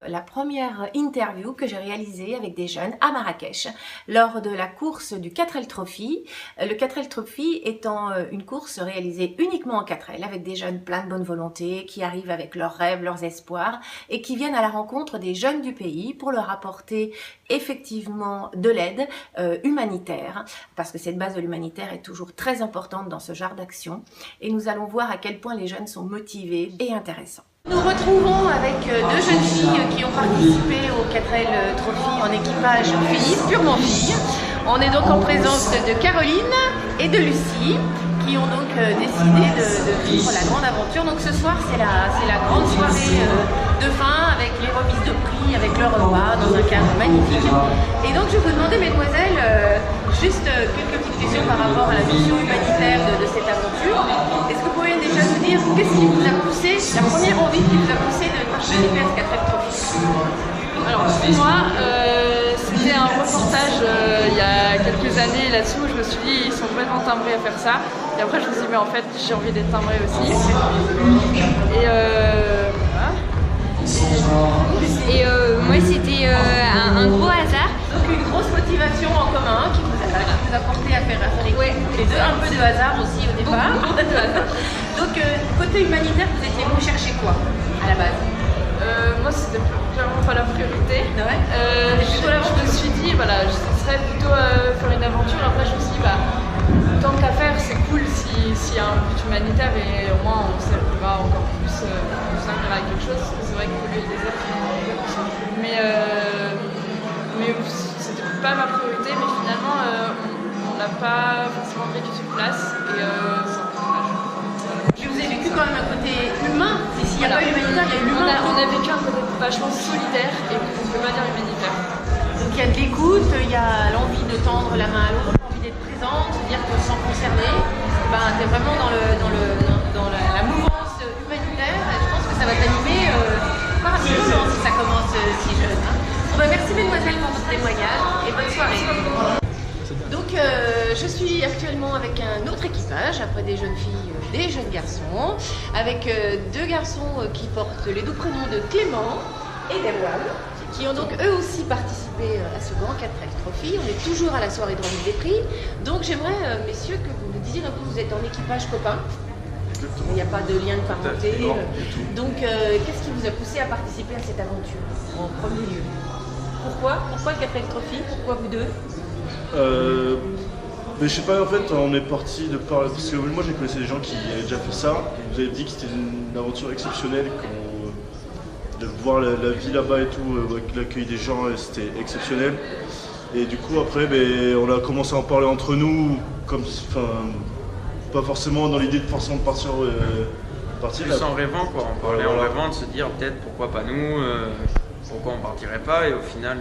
La première interview que j'ai réalisée avec des jeunes à Marrakech lors de la course du 4L Trophy. Le 4L Trophy étant une course réalisée uniquement en 4L avec des jeunes pleins de bonne volonté qui arrivent avec leurs rêves, leurs espoirs et qui viennent à la rencontre des jeunes du pays pour leur apporter effectivement de l'aide humanitaire, parce que cette base de l'humanitaire est toujours très importante dans ce genre d'action, et nous allons voir à quel point les jeunes sont motivés et intéressants. Nous retrouvons avec deux jeunes filles qui ont participé au 4L Trophy en équipage filles, purement filles. On est donc en présence de Caroline et de Lucie qui ont donc décidé de vivre la grande aventure. Donc ce soir c'est la grande soirée de fin avec les remises de prix, avec le repas dans un cadre magnifique. Et donc je vous demandais, mesdemoiselles, juste quelques petites questions par rapport à la mission humanitaire de cette aventure. Est-ce que vous pouvez déjà nous dire qu'est-ce qui vous a poussé, la première envie qui vous a poussé de participer à ce 4L Trophy? Alors pour moi, c'était un reportage il y a quelques années là-dessous. Je me suis dit, ils sont vraiment timbrés à faire ça. Et après, je me suis dit, mais en fait, j'ai envie d'être timbrée aussi. Et voilà. Et moi, c'était un gros hasard. Donc une grosse motivation en commun qui vous a porté à faire les deux, un peu de hasard aussi au départ. Donc côté humanitaire, vous étiez venu chercher quoi à la base? Moi, c'était clairement pas la priorité. Ouais. Je me suis dit, voilà, ce serait plutôt faire une aventure. Après, je me suis dit, bah, tant qu'à faire, c'est cool s'il y a un but humanitaire et au moins on servira encore plus, on servira à quelque chose. C'est vrai que polluer le désert, mais c'était pas ma priorité. Mais finalement, on n'a pas forcément vécu sur place et c'est un peu dommage. Vous avez vécu quand même un côté humain. S'il n'y a pas humanitaire, il y a l'humain. On a vécu un côté vachement solidaire et on ne peut pas dire humanitaire. Donc il y a de l'écoute, il y a l'envie de tendre la main à l'autre, l'envie d'être présente, de dire que sans concerner, tu es vraiment dans la mouvance humanitaire. Et je pense que ça va t'animer rapidement si ça commence si jeune. Merci mesdemoiselles pour votre témoignage et bonne soirée. Donc je suis actuellement avec un autre équipage, après des jeunes filles, des jeunes garçons, avec deux garçons qui portent les doux prénoms de Clément et d'Erwan, qui ont donc eux aussi participé à ce grand 4L Trophy. On est toujours à la soirée de remise des prix. Donc j'aimerais, messieurs, que vous nous disiez un peu, vous êtes en équipage copain. Il n'y a pas de lien de parenté. Donc qu'est-ce qui vous a poussé à participer à cette aventure en premier lieu? Pourquoi le 4L Trophy? Pourquoi vous deux? Mais je sais pas, en fait, on est parti de par... Parce que moi, j'ai connaissé des gens qui avaient déjà fait ça. Ils nous avaient dit que c'était une aventure exceptionnelle, de voir la vie là-bas et tout, avec l'accueil des gens, c'était exceptionnel. Et du coup, après, on a commencé à en parler entre nous, pas forcément dans l'idée de forcément partir. Plus en rêvant, quoi. On parlait en rêvant de se dire peut-être pourquoi pas nous, pourquoi on partirait pas. Et au final,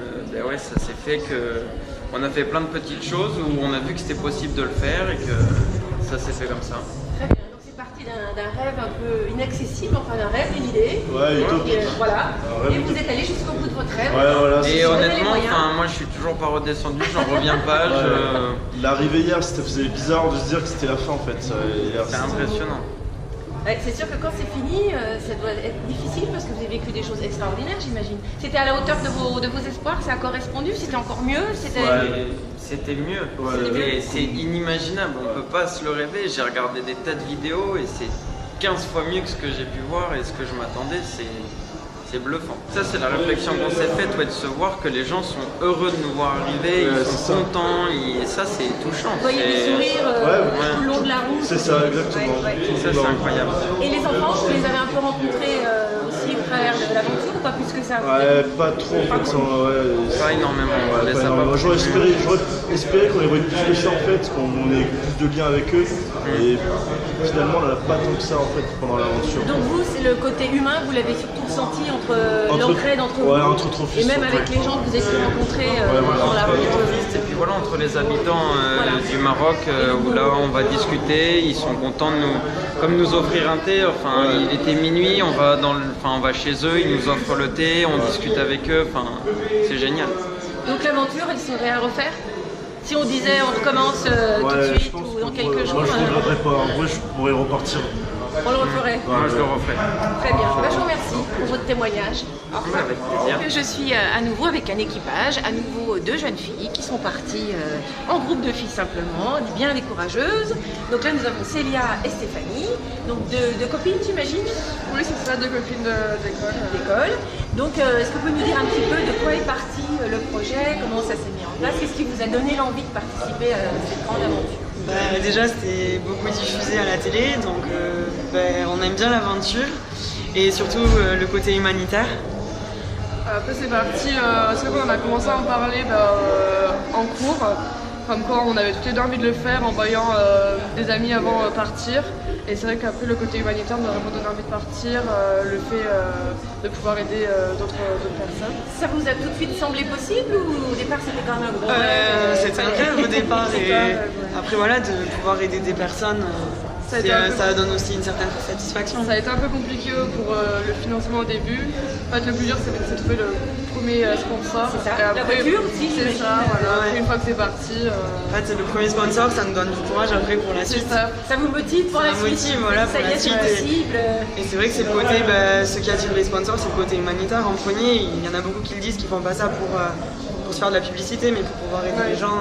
ça s'est fait que. On a fait plein de petites choses où on a vu que c'était possible de le faire et que ça s'est fait comme ça. Très bien, donc c'est parti d'un rêve un peu inaccessible, enfin d'un rêve, d'une idée. Ouais, voilà. Et vous êtes allé jusqu'au bout de votre rêve. Ouais, voilà, et honnêtement, moi je suis toujours pas redescendu, j'en reviens pas. L'arrivée hier, ça faisait bizarre de se dire que c'était la fin en fait. C'est impressionnant. C'est sûr que quand c'est fini, ça doit être difficile parce que vous avez vécu des choses extraordinaires, j'imagine. C'était à la hauteur de vos espoirs, ça a correspondu, c'était encore mieux, c'était mieux. C'est inimaginable, on peut pas se le rêver. J'ai regardé des tas de vidéos et c'est 15 fois mieux que ce que j'ai pu voir et ce que je m'attendais, c'est bluffant. Ça c'est la réflexion qu'on s'est faite, de se voir que les gens sont heureux de nous voir arriver, ils sont contents, et ça c'est touchant. Vous voyez des sourires tout le long de la route. C'est ça, exactement. Ça c'est incroyable. Et les enfants, vous les avez un peu rencontrés aussi au travers de l'aventure ou pas plus que ça? Ouais, pas trop en fait. Pas énormément. J'aurais espéré qu'on les voit plus que ça en fait, qu'on ait plus de liens avec eux. Et finalement, on n'a pas tant que ça en fait pendant l'aventure. Donc vous, c'est le côté humain, vous l'avez surtout ressenti entre l'entraide entre vous entre et même avec les gens que vous avez pu rencontrer dans la rue. Et puis voilà, entre les habitants du Maroc, où là on va discuter, ils sont contents de nous offrir un thé. Enfin, il était minuit, on va chez eux, ils nous offrent le thé, on discute avec eux. Enfin, c'est génial. Donc l'aventure, elle serait à refaire? Si on disait on recommence tout de suite ou dans quelques jours? Moi je ne regretterais pas, en vrai je pourrais repartir. On le referait? Moi je le referais. Très bien, je vous remercie pour votre témoignage. Avec plaisir. Je suis à nouveau avec un équipage, à nouveau 2 jeunes filles qui sont parties en groupe de filles simplement, bien des courageuses. Donc là nous avons Célia et Stéphanie, donc deux copines j'imagine? Oui, c'est ça, 2 copines D'école. Donc est-ce que vous pouvez nous dire un petit peu de quoi est parti le projet, comment ça s'est mis en place, qu'est-ce qui vous a donné l'envie de participer à cette grande aventure? Déjà, c'était beaucoup diffusé à la télé, donc on aime bien l'aventure et surtout le côté humanitaire. Après c'est parti, c'est vrai qu'on a commencé à en parler en cours, comme quoi on avait toutes les deux envie de le faire en voyant des amis avant partir. Et c'est vrai qu'après le côté humanitaire nous a vraiment donné envie de partir, le fait de pouvoir aider d'autres personnes. Ça vous a tout de suite semblé possible ou au départ c'était quand même un gros rêve? C'était un rêve au départ et après voilà, de pouvoir aider des personnes, ça donne aussi une certaine satisfaction. Ça a été un peu compliqué pour le financement au début. En fait, le plus dur c'est de trouver le premier sponsor. C'est ça, et après, la voiture aussi, c'est ça, voilà. Après, une fois que c'est parti... En fait, le premier sponsor, ça nous donne du courage après pour la suite. Ça vous motive pour la suite? Ça motive, voilà, ça pour y la est, c'est suite. possible. Et c'est vrai que c'est le côté, ce qui attire les sponsors, c'est le côté humanitaire en premier. Il y en a beaucoup qui le disent, qui font pas ça pour se faire de la publicité, mais pour pouvoir aider les gens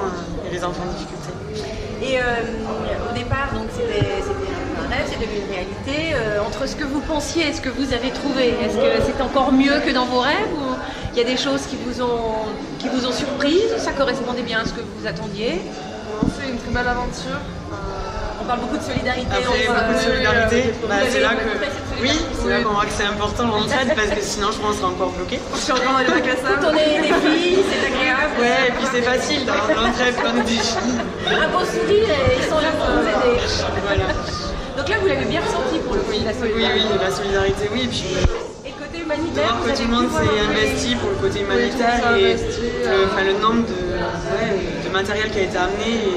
et les enfants en difficulté. Et au départ, donc c'était un rêve, c'est devenu une réalité. Entre ce que vous pensiez et ce que vous avez trouvé, est-ce que c'est encore mieux que dans vos rêves ou il y a des choses qui vous ont surprise ou ça correspondait bien à ce que vous attendiez? C'est une très belle aventure. On parle beaucoup de solidarité. Après, beaucoup de solidarité, c'est là que... Oui, c'est là qu'on voit que c'est important l'entraide parce que sinon je pense qu'on serait encore bloqué. Je suis encore dans les bacs à sable. Quand on est des filles, c'est agréable. Ouais, et puis c'est facile d'avoir de l'entraide comme des filles. Un beau sourire et ils sont là pour vous aider. Voilà. Donc là, vous l'avez bien ressenti pour le coup, la solidarité. Oui, la solidarité, oui. Et puis Et côté humanitaire, voir que tout le monde s'est investi pour le côté humanitaire et le nombre de matériel qui a été amené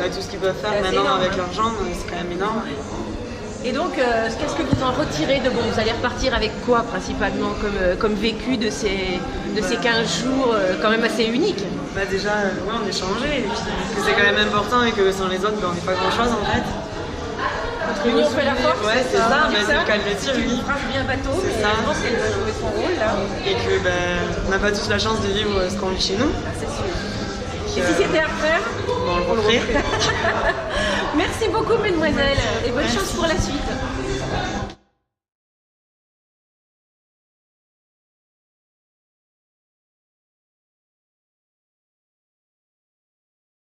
et tout ce qu'ils peuvent faire maintenant énorme, avec l'argent, c'est quand même énorme. Et donc, qu'est-ce que vous en retirez de bon? Vous allez repartir avec quoi principalement comme vécu de ces 15 jours quand même assez uniques? Déjà, on est changé, et puis que c'est quand même important et que sans les autres, on n'est pas grand-chose en fait. Notre union fait la force. Ouais, c'est ça, c'est le cas de le dire, oui. Trace bien bateau, mais ça. je pense qu'elle va jouer son rôle là. Et que on n'a pas tous la chance de vivre ce qu'on vit chez nous. C'est sûr. Et si c'était à refaire? On le referait. Merci beaucoup, mesdemoiselles, et bonne chance pour la suite.